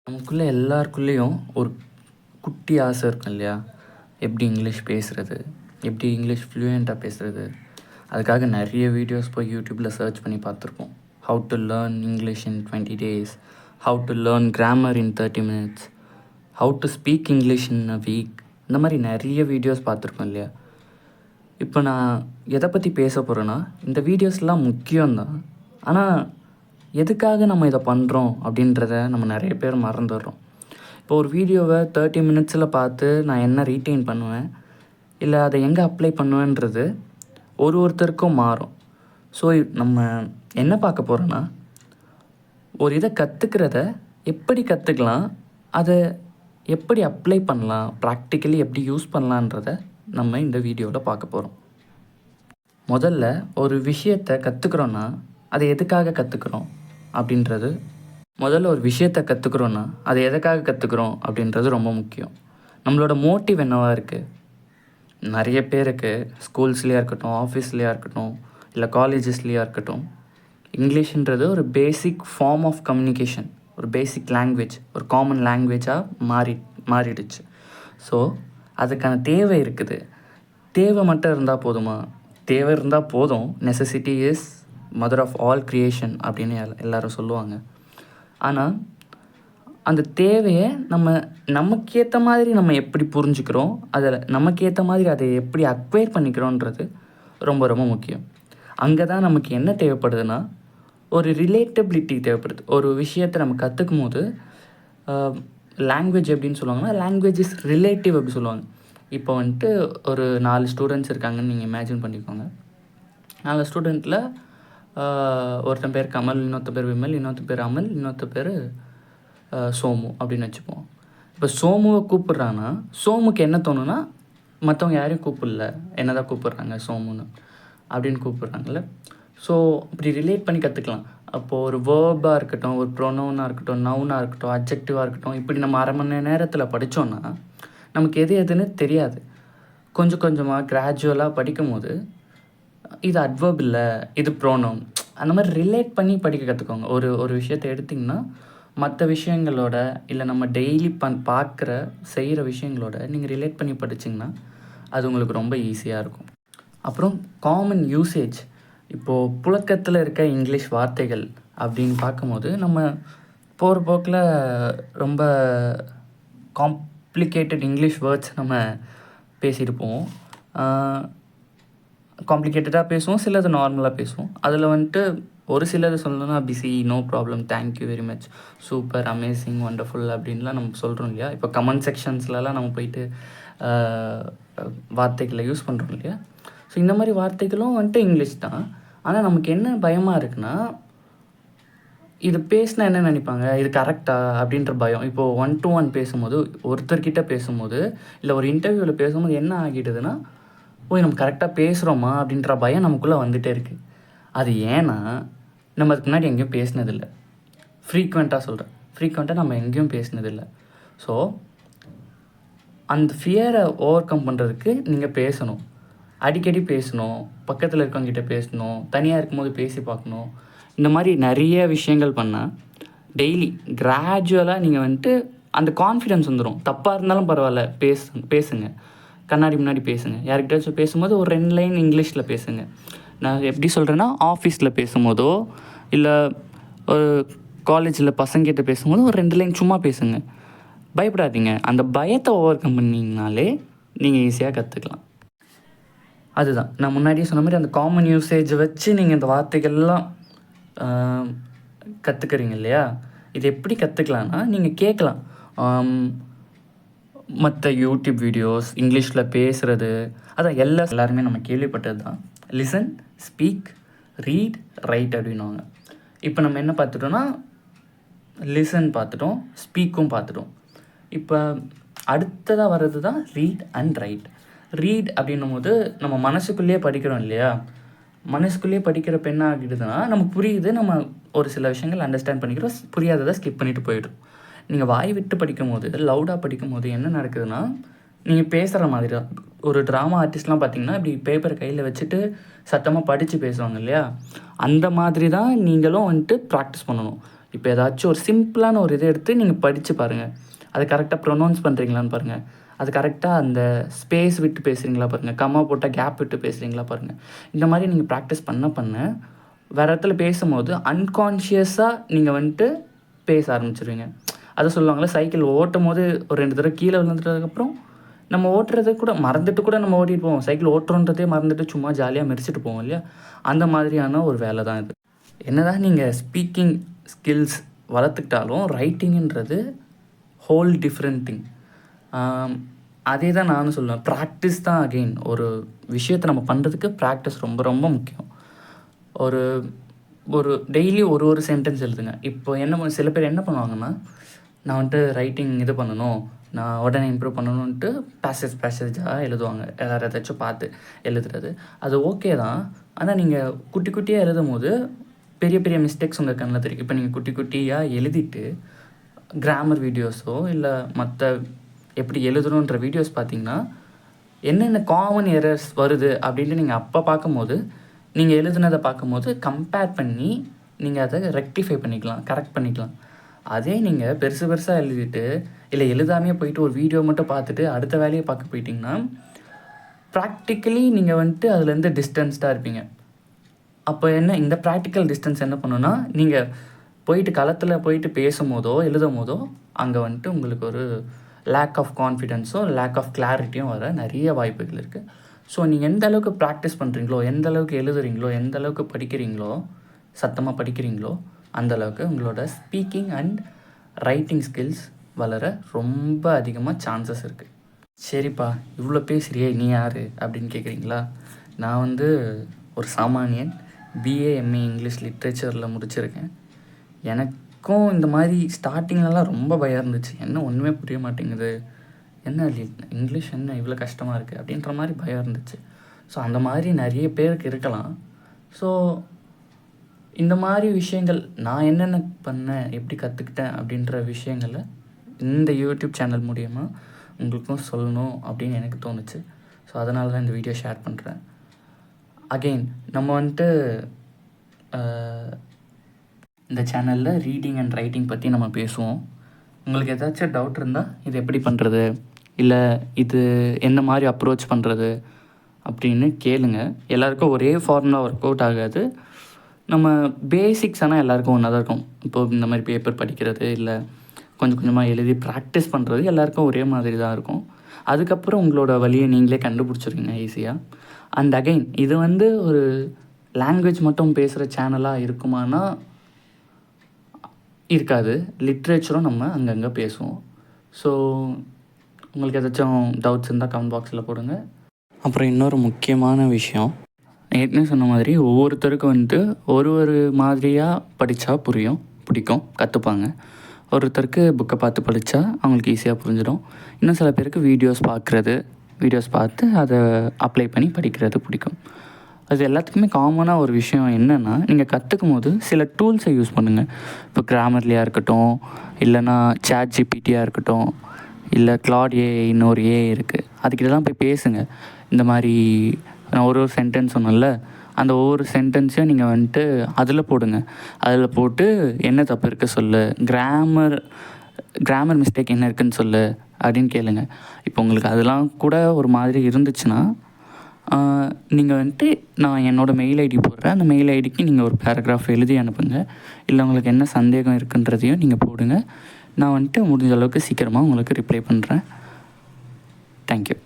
நமக்குள்ளே எல்லாருக்குள்ளேயும் ஒரு குட்டி ஆசை இருக்கும் இல்லையா? எப்படி இங்கிலீஷ் பேசுறது? எப்படி இங்கிலீஷ் ஃப்ளூயண்ட்டாக பேசுறது? அதுக்காக நிறைய வீடியோஸ் போய் யூடியூப்பில் சர்ச் பண்ணி பார்த்துருப்போம். How to learn English in 20 days, how to learn grammar in 30 minutes, how to speak English in a week. இந்த மாதிரி நிறைய வீடியோஸ் பார்த்துருக்கோம் இல்லையா? இப்போ நான் எதை பற்றி பேச போகிறேன்னா, இந்த வீடியோஸ்லாம் முக்கியம்தான். ஆனால் எதுக்காக நம்ம இதை பண்ணுறோம் அப்படின்றத நம்ம நிறைய பேர் மறந்துடுறோம். இப்போ ஒரு வீடியோவை 30 minutes பார்த்து நான் என்ன ரீட்டைன் பண்ணுவேன், இல்லை அதை எங்கே அப்ளை பண்ணுவேன்றது ஒருத்தருக்கும் மாறும். ஸோ நம்ம என்ன பார்க்க போகிறோன்னா, ஒரு இதை கற்றுக்கிறத எப்படி கற்றுக்கலாம், அதை எப்படி அப்ளை பண்ணலாம், ப்ராக்டிக்கலி எப்படி யூஸ் பண்ணலான்றத நம்ம இந்த வீடியோவில் பார்க்க போகிறோம். முதல்ல ஒரு விஷயத்தை கற்றுக்குறோன்னா அதை எதுக்காக கற்றுக்குறோம் அப்படின்றது, முதல்ல ஒரு விஷயத்தை கற்றுக்குறோன்னா அதை எதுக்காக கற்றுக்குறோம் அப்படின்றது ரொம்ப முக்கியம். நம்மளோட மோட்டிவ் என்னவாக இருக்குது? நிறைய பேருக்கு ஸ்கூல்ஸ்லேயா இருக்கட்டும், ஆஃபீஸ்லேயா இருக்கட்டும், இல்லை காலேஜஸ்லேயா இருக்கட்டும், இங்கிலீஷ்ன்றது ஒரு பேசிக் ஃபார்ம் ஆஃப் கம்யூனிகேஷன், ஒரு பேசிக் லாங்குவேஜ், ஒரு காமன் லாங்குவேஜாக மாறிடுச்சு. ஸோ அதுக்கான தேவை இருக்குது. தேவை மட்டும் இருந்தால் போதுமா? தேவை இருந்தால் போதும். Necessity is mother of all creation அப்படின்னு எல்லோரும் சொல்லுவாங்க. ஆனால் அந்த தேவையை நமக்கேற்ற மாதிரி நம்ம எப்படி புரிஞ்சுக்கிறோம், அதில் நமக்கேற்ற மாதிரி அதை எப்படி அக்வயர் பண்ணிக்கிறோன்றது ரொம்ப ரொம்ப முக்கியம். அங்கே தான் நமக்கு என்ன தேவைப்படுதுன்னா, ஒரு ரிலேட்டபிலிட்டி தேவைப்படுது. ஒரு விஷயத்தை நம்ம கற்றுக்கும் போது லாங்குவேஜ் எப்படின்னு சொல்லுவாங்கன்னா, லாங்குவேஜ் இஸ் ரிலேட்டிவ் அப்படி சொல்லுவாங்க. இப்போ வந்துட்டு ஒரு 4 ஸ்டூடெண்ட்ஸ் இருக்காங்கன்னு நீங்கள் இமேஜின் பண்ணிக்கோங்க. 4 ஸ்டூடெண்ட்டில் ஒருத்தன் பேர் கமல், இன்னொருத்த பேர் விமல், இன்னொருத்த பேர் அமல், இன்னொருத்த பேர் சோமு அப்படின்னு வச்சுப்போம். இப்போ சோமுவை கூப்பிட்றான்னா சோமுக்கு என்ன தோணுன்னா, மற்றவங்க யாரையும் கூப்பிடல, என்ன தான் கூப்பிட்றாங்க சோமுன்னு அப்படின்னு கூப்பிட்றாங்கல்ல. ஸோ இப்படி ரிலேட் பண்ணி கற்றுக்கலாம். அப்போது ஒரு வேர்பாக இருக்கட்டும், ஒரு ப்ரொனவுனாக இருக்கட்டும், நவுனாக இருக்கட்டும், அட்ஜெக்டிவாக இருக்கட்டும், இப்படி நம்ம அரை மணி நேரத்தில் படித்தோன்னா நமக்கு எதுன்னு தெரியாது. கொஞ்சம் கொஞ்சமாக கிராஜுவலாக படிக்கும் போது இது அட்வர்ப் இல்லை, இது ப்ரோனவுன், அந்த மாதிரி ரிலேட் பண்ணி படிக்க கற்றுக்கோங்க. ஒரு விஷயத்தை எடுத்திங்கன்னா மற்ற விஷயங்களோட, இல்லை நம்ம டெய்லி பார்க்குற செய்கிற விஷயங்களோட நீங்கள் ரிலேட் பண்ணி படிச்சிங்கன்னா அது உங்களுக்கு ரொம்ப ஈஸியாக இருக்கும். அப்புறம் காமன் யூசேஜ். இப்போது புழக்கத்தில் இருக்க இங்கிலீஷ் வார்த்தைகள் அப்படின்னு பார்க்கும்போது நம்ம போகிற போக்கில் ரொம்ப காம்ப்ளிகேட்டட் இங்கிலீஷ் வேர்ட்ஸ் நம்ம பேசியிருப்போம். காம்ப்ளிகேட்டடாக பேசுவோம், சிலது நார்மலாக பேசுவோம். அதில் வந்துட்டு ஒரு சிலது சொல்லணும்னா busy, no problem, thank you very much, super, amazing, wonderful அப்படின்லாம் நம்ம சொல்கிறோம் இல்லையா? இப்போ கமெண்ட் செக்ஷன்ஸ்லலாம் நம்ம போயிட்டு வார்த்தைகளை யூஸ் பண்ணுறோம் இல்லையா? ஸோ இந்த மாதிரி வார்த்தைகளும் வந்துட்டு இங்கிலீஷ் தான். ஆனால் நமக்கு என்ன பயமாக இருக்குன்னா, இது பேசினா என்ன நினைப்பாங்க, இது கரெக்டாக அப்படின்ற பயம். இப்போது 1-to-1 பேசும்போது, ஒருத்தர்கிட்ட பேசும்போது, இல்லை ஒரு இன்டர்வியூவில் பேசும்போது என்ன ஆகிடுதுன்னா, நம்ம கரெக்டாக பேசுகிறோமா அப்படின்ற பயம் நமக்குள்ளே வந்துகிட்டே இருக்குது. அது ஏன்னா நம்ம அதுக்கு முன்னாடி எங்கேயும் பேசினதில்லை. ஃப்ரீக்வெண்ட்டாக நம்ம எங்கேயும் பேசினதில்லை. ஸோ அந்த ஃபியரை ஓவர் கம் பண்ணுறதுக்கு நீங்கள் பேசணும், அடிக்கடி பேசணும், பக்கத்தில் இருக்கவங்ககிட்ட பேசணும், தனியாக இருக்கும்போது பேசி பார்க்கணும். இந்த மாதிரி நிறைய விஷயங்கள் பண்ணால் டெய்லி கிராஜுவலாக நீங்கள் வந்துட்டு அந்த கான்ஃபிடென்ஸ் வந்துடும். தப்பாக இருந்தாலும் பரவாயில்ல, பேசுங்க, கண்ணாடி முன்னாடி பேசுங்க. யார்கிட்டயாச்சும் பேசும்போது ஒரு 2 லைன் இங்கிலீஷில் பேசுங்க. நான் எப்படி சொல்கிறேன்னா, ஆஃபீஸில் பேசும்போதோ இல்லை ஒரு காலேஜில் பசங்கிட்ட பேசும்போது ஒரு 2 லைன் சும்மா பேசுங்க. பயப்படாதீங்க. அந்த பயத்தை ஓவர் கம் பண்ணிங்கனாலே நீங்கள் ஈஸியாக கற்றுக்கலாம். அதுதான் நான் முன்னாடியே சொன்ன மாதிரி, அந்த காமன் யூசேஜை வச்சு நீங்கள் இந்த வார்த்தைகள்லாம் கற்றுக்குறீங்க இல்லையா? இது எப்படி கற்றுக்கலான்னா, நீங்கள் கேட்கலாம். மற்ற யூடியூப் வீடியோஸ், இங்கிலீஷில் பேசுகிறது, அதான் எல்லாருமே நம்ம கேள்விப்பட்டது தான். லிசன், ஸ்பீக், ரீட், ரைட் அப்படின்வாங்க. இப்போ நம்ம என்ன பார்த்துட்டோன்னா, லிசன் பார்த்துட்டோம், ஸ்பீக்கும் பார்த்துட்டோம். இப்போ அடுத்ததாக வர்றது தான் ரீட் அண்ட் ரைட். ரீட் அப்படின்னும் போது நம்ம மனசுக்குள்ளேயே படிக்கிறோம் இல்லையா? மனசுக்குள்ளேயே படிக்கிறப்ப என்ன ஆகிடுதுன்னா, நமக்கு புரியுது, நம்ம ஒரு சில விஷயங்கள் அண்டர்ஸ்டாண்ட் பண்ணிக்கிறோம், புரியாததை ஸ்கிப் பண்ணிவிட்டு போயிடும். நீங்கள் வாய் விட்டு படிக்கும் போது, லவுடாக படிக்கும் போது என்ன நடக்குதுன்னா, நீங்கள் பேசுகிற மாதிரி தான். ஒரு ட்ராமா ஆர்டிஸ்ட்லாம் பார்த்திங்கன்னா இப்படி பேப்பரை கையில் வச்சுட்டு சத்தமாக படித்து பேசுவாங்க இல்லையா? அந்த மாதிரி தான் நீங்களும் வந்துட்டு ப்ராக்டிஸ் பண்ணணும். இப்போ ஏதாச்சும் ஒரு சிம்பிளான ஒரு இதை எடுத்து நீங்கள் படித்து பாருங்கள். அது கரெக்டாக ப்ரொனவுன்ஸ் பண்ணுறீங்களான்னு பாருங்கள். அது கரெக்டாக அந்த ஸ்பேஸ் விட்டு பேசுகிறீங்களா பாருங்கள். கம்மா போட்டால் கேப் விட்டு பேசுகிறீங்களா பாருங்கள். இந்த மாதிரி நீங்கள் ப்ராக்டிஸ் பண்ண வேறு இடத்துல பேசும்போது அன்கான்ஷியஸாக நீங்கள் வந்துட்டு பேச ஆரம்பிச்சிருவீங்க. அதை சொல்லுவாங்களே, சைக்கிள் ஓட்டும் போது ஒரு 2 தடவை கீழே விழுந்துட்டதுக்கப்புறம் நம்ம ஓட்டுறது கூட மறந்துட்டு கூட நம்ம ஓட்டிட்டு போவோம். சைக்கிள் ஓட்டுறோன்றதே மறந்துட்டு சும்மா ஜாலியாக மெரிச்சிட்டு போவோம் இல்லையா? அந்த மாதிரியான ஒரு வேலை தான் இது. என்னதான் நீங்கள் ஸ்பீக்கிங் ஸ்கில்ஸ் வளர்த்துக்கிட்டாலும் ரைட்டிங்குன்றது ஹோல் டிஃப்ரெண்ட் திங். அதே தான் நானும் சொல்லுவேன். ப்ராக்டிஸ் தான் அகெயின். ஒரு விஷயத்தை நம்ம பண்ணுறதுக்கு ப்ராக்டிஸ் ரொம்ப ரொம்ப முக்கியம். ஒரு டெய்லி ஒரு சென்டென்ஸ் எழுதுங்க. இப்போ சில பேர் என்ன பண்ணுவாங்கன்னா, நான் வந்துட்டு ரைட்டிங் இது பண்ணணும், நான் உடனே இம்ப்ரூவ் பண்ணணுன்ட்டு பேசேஜாக எழுதுவாங்க. எல்லோரும் ஏதாச்சும் பார்த்து எழுதுறது அது ஓகே தான். ஆனால் நீங்கள் குட்டி குட்டியாக எழுதும் போது பெரிய பெரிய மிஸ்டேக்ஸ் உங்கள் கண்ணில் தெரியும். இப்போ நீங்கள் குட்டி குட்டியாக எழுதிட்டு கிராமர் வீடியோஸோ இல்லை மற்ற எப்படி எழுதணுன்ற வீடியோஸ் பார்த்தீங்கன்னா என்னென்ன காமன் எரர்ஸ் வருது அப்படின்ட்டு நீங்கள் அப்போ பார்க்கும்போது, நீங்கள் எழுதுனதை பார்க்கும்போது கம்பேர் பண்ணி நீங்கள் அதை ரெக்டிஃபை பண்ணிக்கலாம், கரெக்ட் பண்ணிக்கலாம். அதே நீங்கள் பெருசாக எழுதிட்டு இல்லை எழுதாமையே போயிட்டு ஒரு வீடியோ மட்டும் பார்த்துட்டு அடுத்த வேலையை பார்க்க போயிட்டிங்கன்னா ப்ராக்டிக்கலி நீங்கள் வந்துட்டு அதுலேருந்து டிஸ்டன்ஸ்டாக இருப்பீங்க. அப்போ இந்த ப்ராக்டிக்கல் டிஸ்டன்ஸ் என்ன பண்ணுன்னா, நீங்கள் போயிட்டு களத்தில் போயிட்டு பேசும்போதோ எழுதும் போதோ அங்கே வந்துட்டு உங்களுக்கு ஒரு லேக் ஆஃப் கான்ஃபிடென்ஸோ லேக் ஆஃப் கிளாரிட்டியும் வர நிறைய வாய்ப்புகள் இருக்குது. ஸோ நீங்கள் எந்த அளவுக்கு ப்ராக்டிஸ் பண்ணுறீங்களோ, எந்த அளவுக்கு எழுதுறீங்களோ, எந்த அளவுக்கு படிக்கிறீங்களோ, சத்தமாக படிக்கிறீங்களோ, அந்தளவுக்கு உங்களோட ஸ்பீக்கிங் அண்ட் ரைட்டிங் ஸ்கில்ஸ் வளர ரொம்ப அதிகமாக சான்சஸ் இருக்குது. சரிப்பா, இவ்வளோ பேசுகிறியே, நீ யார் அப்படின்னு கேட்குறீங்களா? நான் ஒரு சாமானியன். பிஏ எம்ஏ இங்கிலீஷ் லிட்ரேச்சரில் முடிச்சிருக்கேன். எனக்கும் இந்த மாதிரி ஸ்டார்டிங்லலாம் ரொம்ப பயம் இருந்துச்சு. என்ன ஒன்றுமே புரிய மாட்டேங்குது, என்ன இங்கிலீஷ் என்ன இவ்வளோ கஷ்டமாக இருக்குது அப்படின்ற மாதிரி பயம் இருந்துச்சு. ஸோ அந்த மாதிரி நிறைய பேருக்கு இருக்கலாம். ஸோ இந்த மாதிரி விஷயங்கள் நான் என்னென்ன பண்ணேன், எப்படி கற்றுக்கிட்டேன் அப்படின்ற விஷயங்களை இந்த யூடியூப் சேனல் மூலயமா உங்களுக்கும் சொல்லணும் அப்படின்னு எனக்கு தோணுச்சு. ஸோ அதனால தான் இந்த வீடியோ ஷேர் பண்ணுறேன். அகெயின் நம்ம இந்த சேனலில் ரீடிங் அண்ட் ரைட்டிங் பற்றி நம்ம பேசுவோம். உங்களுக்கு ஏதாச்சும் டவுட் இருந்தால் இது எப்படி பண்ணுறது, இல்லை இது எந்த மாதிரி அப்ரோச் பண்ணுறது அப்படின்னு கேளுங்க. எல்லாருக்கும் ஒரே ஃபார்முலா ஒர்க் அவுட் ஆகாது. நம்ம பேசிக்ஸ் ஆனால் எல்லாருக்கும் ஒன்றா தான் இருக்கும். இப்போது இந்த மாதிரி பேப்பர் படிக்கிறது இல்லை கொஞ்சம் கொஞ்சமாக எழுதி ப்ராக்டிஸ் பண்ணுறது எல்லாருக்கும் ஒரே மாதிரி தான் இருக்கும். அதுக்கப்புறம் உங்களோட வழியை நீங்களே கண்டுபிடிச்சிருவீங்க ஈஸியாக. அண்ட் அகெயின் இது ஒரு லாங்குவேஜ் மட்டும் பேசுகிற சேனலாக இருக்குமானா இருக்காது. லிட்ரேச்சரும் நம்ம அங்கங்கே பேசுவோம். ஸோ உங்களுக்கு ஏதாச்சும் டவுட்ஸ் இருந்தால் கமெண்ட் பாக்ஸில் போடுங்க. அப்புறம் இன்னொரு முக்கியமான விஷயம், ஏற்கனவே சொன்ன மாதிரி ஒவ்வொருத்தருக்கும் ஒரு மாதிரியாக படித்தா பிடிக்கும், கற்றுப்பாங்க. ஒருத்தருக்கு புக்கை பார்த்து படித்தா அவங்களுக்கு ஈஸியாக புரிஞ்சிடும். இன்னும் சில பேருக்கு வீடியோஸ் பார்த்து அதை அப்ளை பண்ணி படிக்கிறது பிடிக்கும். அது எல்லாத்துக்குமே காமனாக ஒரு விஷயம் என்னென்னா, நீங்கள் கற்றுக்கும் போது சில டூல்ஸை யூஸ் பண்ணுங்கள். இப்போ கிராமர்லியாக இருக்கட்டும், இல்லைனா ChatGPTயாக இருக்கட்டும், இல்லை Claude AI இன்னொரு ஏஐ இருக்குது, அதுக்கிட்டலாம் போய் பேசுங்க. இந்த மாதிரி நான் ஒரு சென்டென்ஸ் சொன்னேன்ல, அந்த ஒவ்வொரு சென்டென்ஸையும் நீங்கள் அதில் போடுங்க. அதில் போட்டு என்ன தப்பு இருக்குது சொல்லு, கிராமர் மிஸ்டேக் என்ன இருக்குதுன்னு சொல்லு அப்படின்னு கேளுங்க. இப்போ உங்களுக்கு அதெல்லாம் கூட ஒரு மாதிரி இருந்துச்சுன்னா நீங்கள் நான் என்னோடய மெயில் ஐடி போடுறேன். அந்த மெயில் ஐடிக்கு நீங்கள் ஒரு பேராகிராஃப் எழுதி அனுப்புங்க. இல்லை உங்களுக்கு என்ன சந்தேகம் இருக்குன்றதையும் நீங்கள் போடுங்க. நான் முடிஞ்ச அளவுக்கு சீக்கிரமாக உங்களுக்கு ரிப்ளை பண்ணுறேன். தேங்க்யூ.